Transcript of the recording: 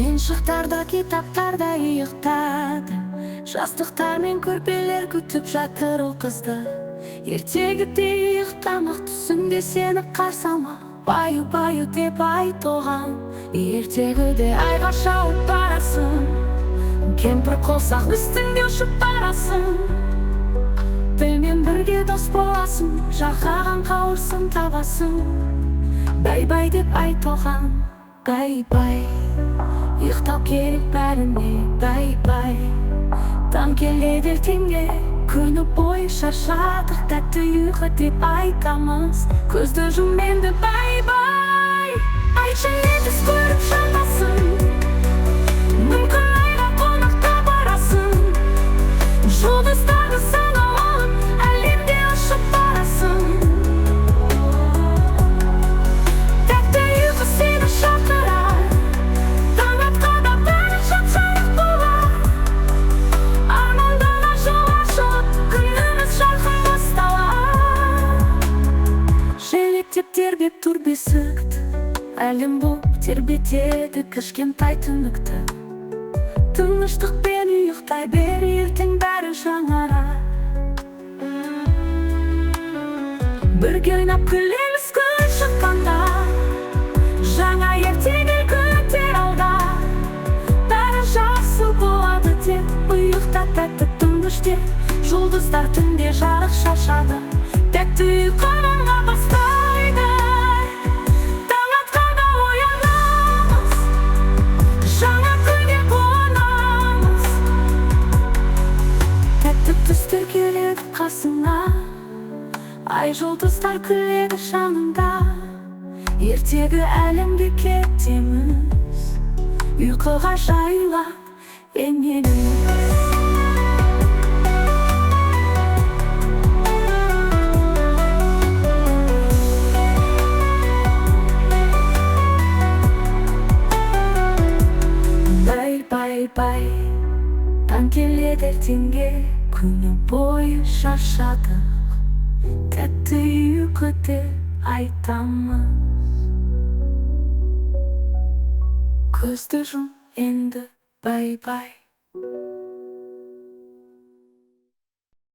Oyuncuqlarda, kitaplarda yiqitadi. Жастықтармен көрпелер күтіп жатыр ол қызды. Ертегіде иықтамақ түсіңде сені қарсама. Баю-баю деп айт оған, ертегіде айға шауып барасың. Кемпір қолсақ үстіңде ұшып барасың. Білмен бірге дос боласың, жақаған қауырсын табасың. Бай-бай деп айт оған, бай-бай. Иықтау керек бәріне, бай-бай. Таң келеді ертеңге, күні бойы шаршадық, тәтті ұйқы деп айтамыз. Көзді жұм енді, бай-бай. Айтшы не түс көріп жатасың, мүмкін айға қонаққа барасың. Жұлдыздарды санап алып, әлемде ұшып барасың. Тәтті ұйқы сені шақырар, таң атқанда бәрі жап-жарық болар. Армандарға жол ашылып, күніміз жарқын басталар. Желектеп тербеп тұр бесікті, әлем боп тербетеді кішкентай түнікті. Тыныштықпен ұйықтай бер, ертең бәрі жаңарар. Бірге ойнап күлеміз күн шыққанда, жаңа ертегі күтер алда. Бәрі жақсы болады деп ұйықта тәтті тыныш деп. Жұлдыздар түнде жарық шашады, тәтті ұйқының бастайды. Таң атқанда оянамыз, жаңа күнге қуанамыз. Тәтті түстер келеді қасыңа, ай жұлдыздар күледі жаныңда. Ертегі әлемге кетеміз, ұйқыға жайлап енеміз. Бай-бай, таң келеді ертеңге, күні бойы шаршадық, тәтті ұйқы деп айтамыз. Көзді жұм енді, бай-бай.